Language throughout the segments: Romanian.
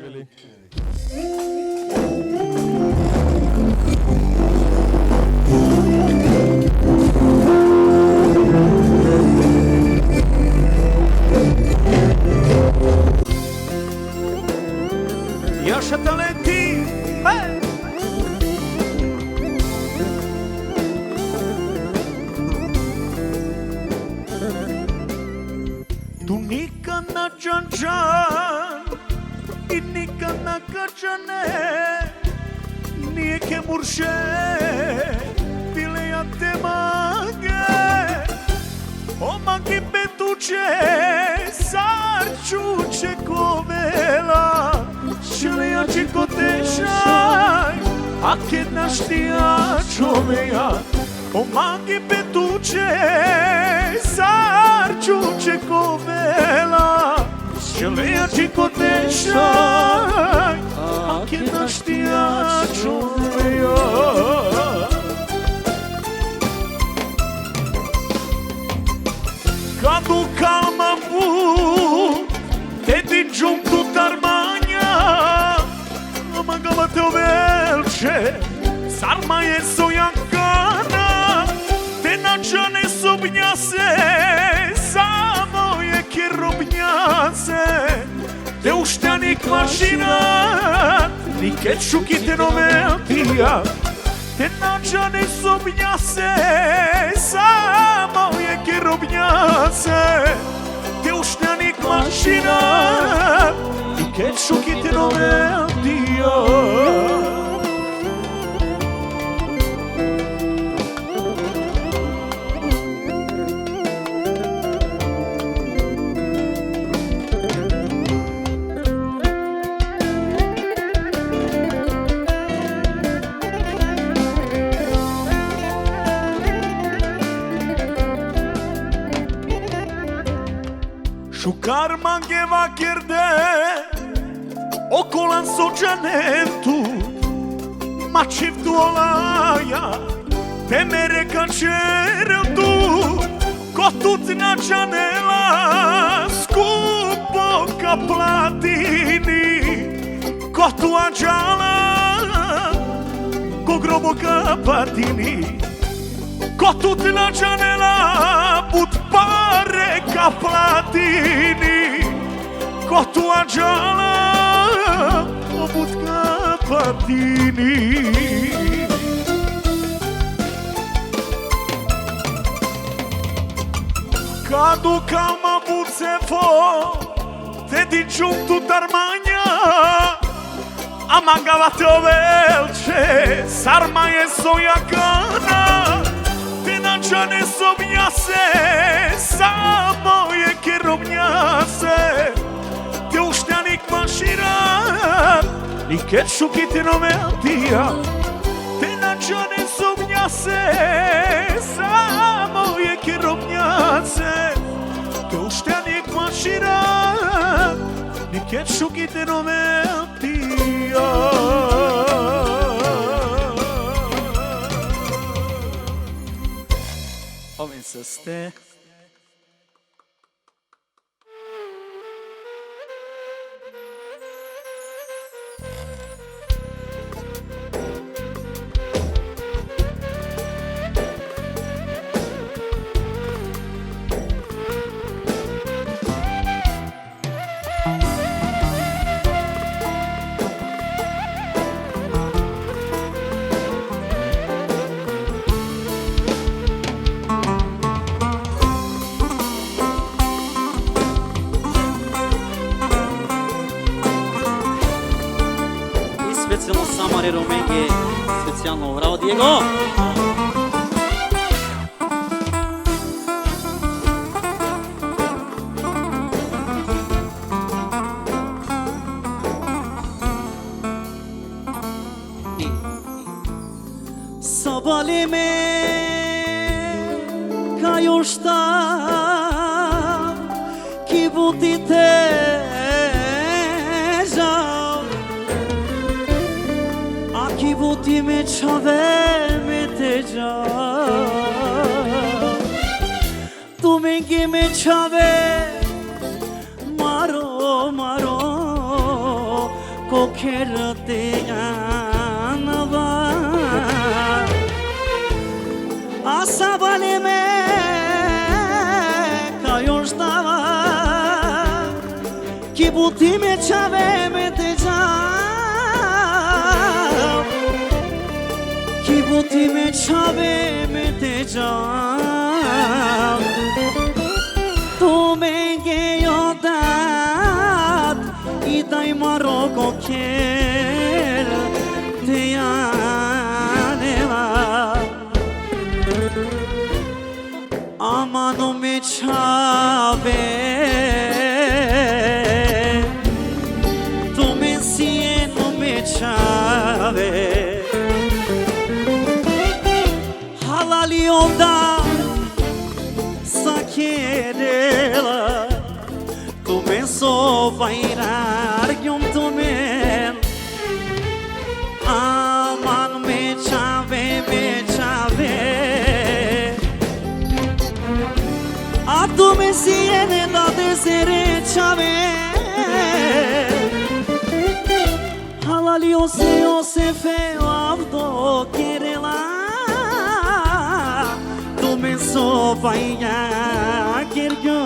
Još talenti, tu nikad na Đanđan i nikad na Kačane nije ke murše bile ja te mage o magi betuče sarčuče kovela šleja čiko tešaj a ke naštija čoveja o magi betuče sarčuče kovela šleja čiko tešaj a ke naštija čoveja. Cadu calma bu te di giunto tarmagna magava te velce sarma je sojankana te nađane sobnjase samo je kirobnjase te uštanik mašina ni kečuki te noveltija te nađane sobnjase samo je kirobnjase te uštanik mašina ni kečuki te noveltija. Šukar mangeva kjerde okolan sođanetu mačiv duolaja te mere kančeretu kotut nađanela skupo ka platini kotu anđala ko grobo ka patini kotut nađanela bud pare ka platini kotu anđala bud ka patini. Cadu calma bucefo te di giunto tarmagna a mangava te velce sarma je sojakana te nađane sobnjase samo je kirobnjase te uštanik mašina ni kečuki te noveltija te nađane sobnjase samo je kirobnjase te uštanik mašina ni kečuki te noveltija. Ovim se ste specijalno Samare Romenge, specijalno bravo Diego! Sabali me ka još tam ki budite žao a ki buti me čave me te žao tu mengi me čave maro maro kokherë të janë va Asa vale me ka jo shtava Ki buti me qave me të gjam Ki buti me qave me të gjam Tu me ngejo dat I daj Maroko kjerë të janë va Ama non me qave Tu me sie non me qave Halali onda sa kjerela Tu me so vajrar gjom tu men Aman me qave A tu me siene da desere qave Halali ose fe avdo kerela Tu me sopa i ja kergjo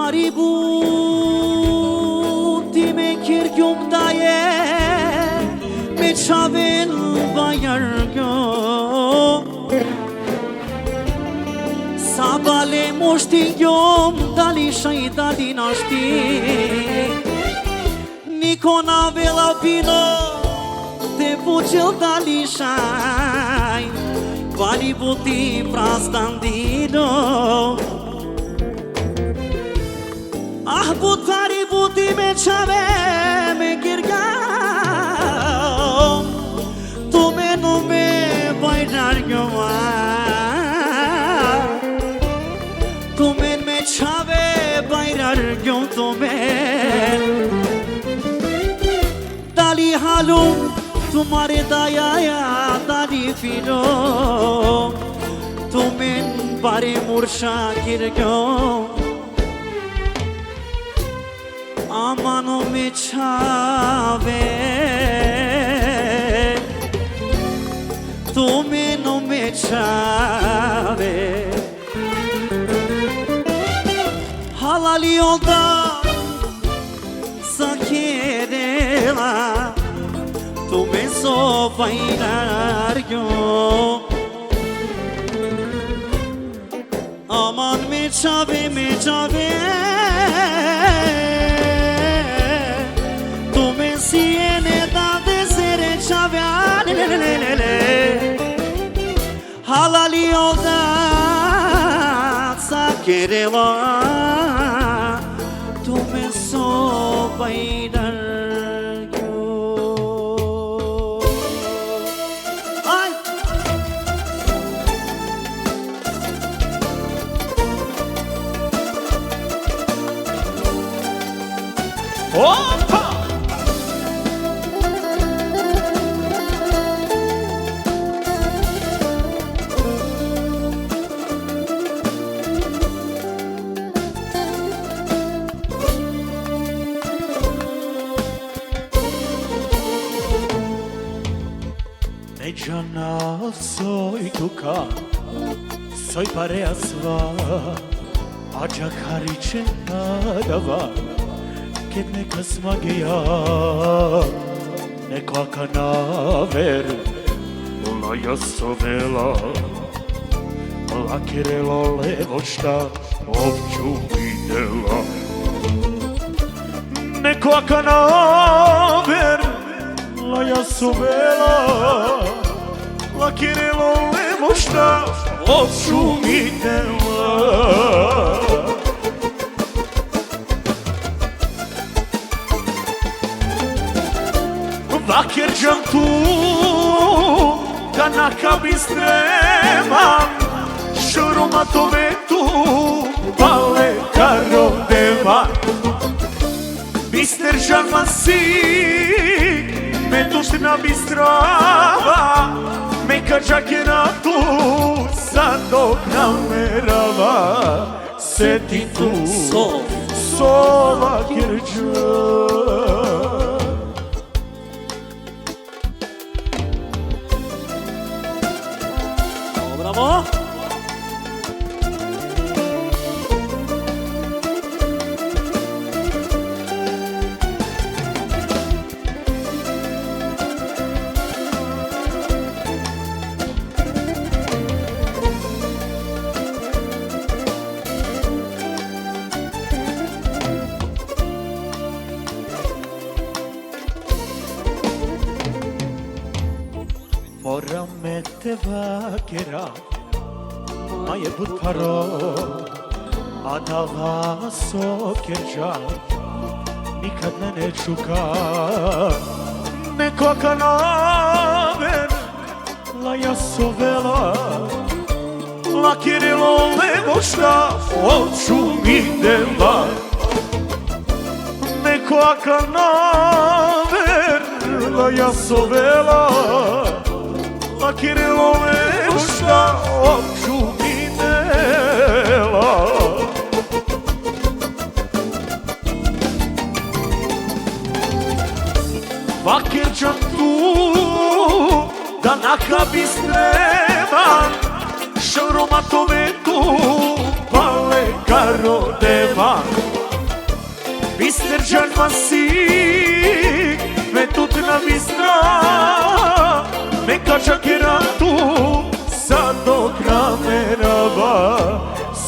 Pari buti me kirgjum daje Me qavel vajargjo Sa bale moshti gjom Dali shaj dali nashti Nikona vela pino Te puqil dali shaj Pari buti prastandino Ah, butari buti me qave me kirgam Tu me nu me bajnar gjoma Tu men me qave bajnar gjom tu men Dali halum tu mare dajaja dali filo Tu men bari mursha kirgjom Ama non me qave Tu me non me qave Halali onda sa kjerela Tu me so vajrar gjo Aman me qave Siene da desere qave Halali olda sa kerela Tu me so bajnar gjo Aj! Opa! Neđana, soj tuka, soj parea sva, ađa hariče nadava, kad neka smagija, neka kanaver, ula jasovela, lakirelo levo šta ovču videla. Neko kanaver laja sovela, lakirelo levo šta ovču videla. Vakirđam tu, kanaka bistrema, šuruma to vetu, pale karodeva. Bisterđan masik, metuština bistrava, meka džakera tu, sadok namerava. Seti tu, sola kirđan. Bravo! Moram me te vakera, ma je bud paro, a da vas okirđa, nikad me ne čuka. Neko kanaver, laja sovela, lakirilo levo šta oču videla. Neko kanaver, laja sovela, lakirilo levo šta oču videla. Vakirđam tu, da naka bistreman, šuruma to vetu, pale karodeva. Bisterđan masik, metutna bistra, meka čakera tu, sadok namerava.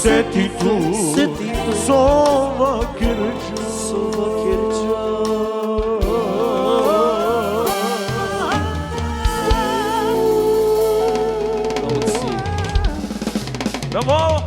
Seti tu, sova kirđa. Bravo!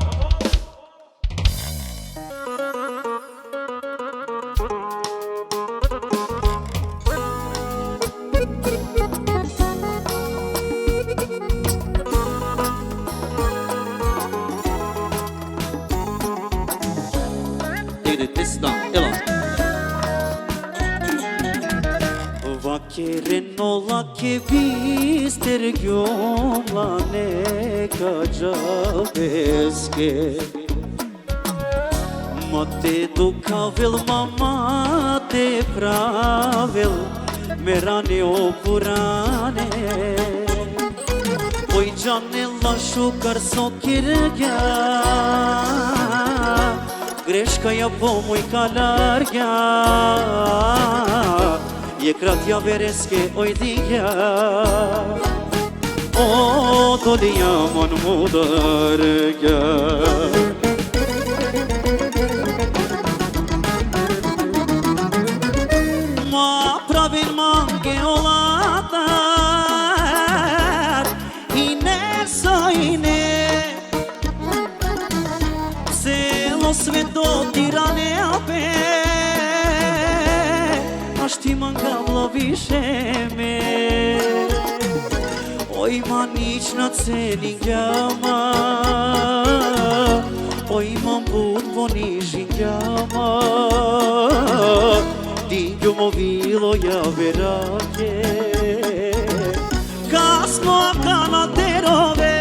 Vakirenola ke bistergjomla neka džabeske. Ma te dukavel, mama te pravel, me rane opurane. Oj džanela šukar sokirja, greška ja pomoj kalarja. Je kratja vereske ojdija, o dolija mon mudarja. Ma pravin mange olatar, ine sajne, celo sve dotirane ape. Aš ti mangavlo više me, oj ma nić na ceninjama, oj imam budvo nižinjama. Dinju movilo ja verake, kasno kanaterove,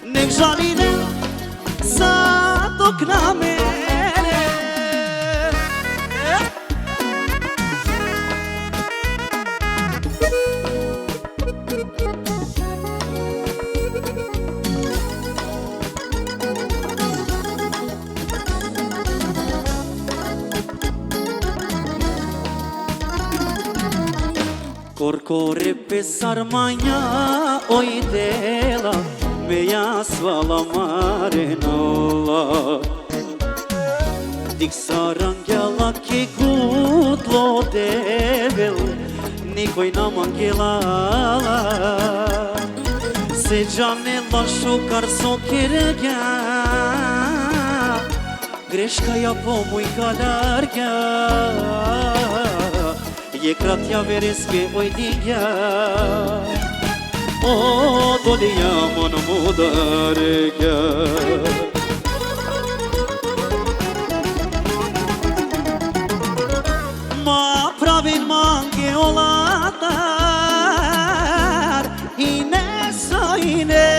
nek žaline zadok na mene. Corcore pe sarmania oi dela, me jasvala mare nola Dik sarangjala ke kutlo devel Nikoj nam angela Se janela shukar so kerga Greškaja po moj kalarga Je kratja vereske ojdinja O dolija mon mudarga Ma pravin mange olatar Ine sa ine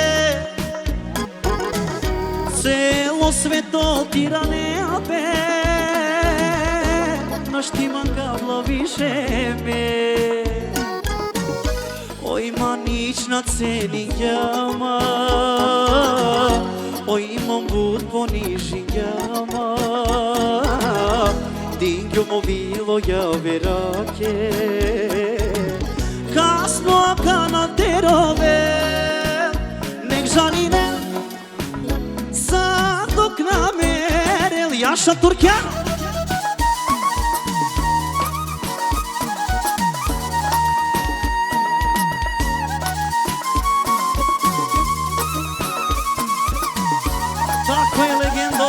Celo sveto tirane ape Našti mangavla više me Oj manić na ceni jama Oj imam bud ponižin jama Dingjo mo bilo ja verake Kasno kana terove Nek žanine Sadok namerel Jaša Turkja Tako je legendo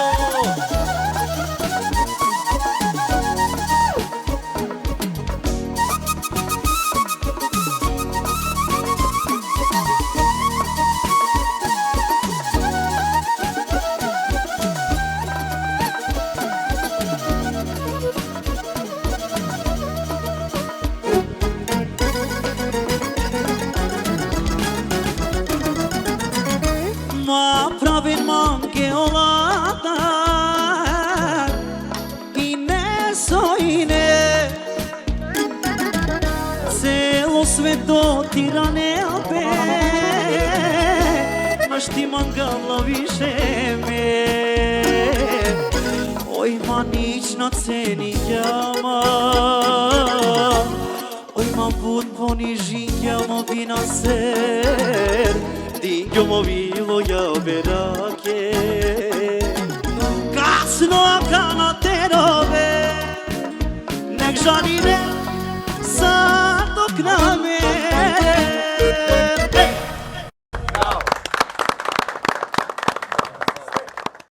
Ma pravim mange olatar Ine so ine Celo sveto tirane ape Našti mangavla više me Oj manić na ceni jama Oj ma bud ponižin jama vina ser Dingjo mo bilo ja verake Kasno kana terove Nek žanine Sadok na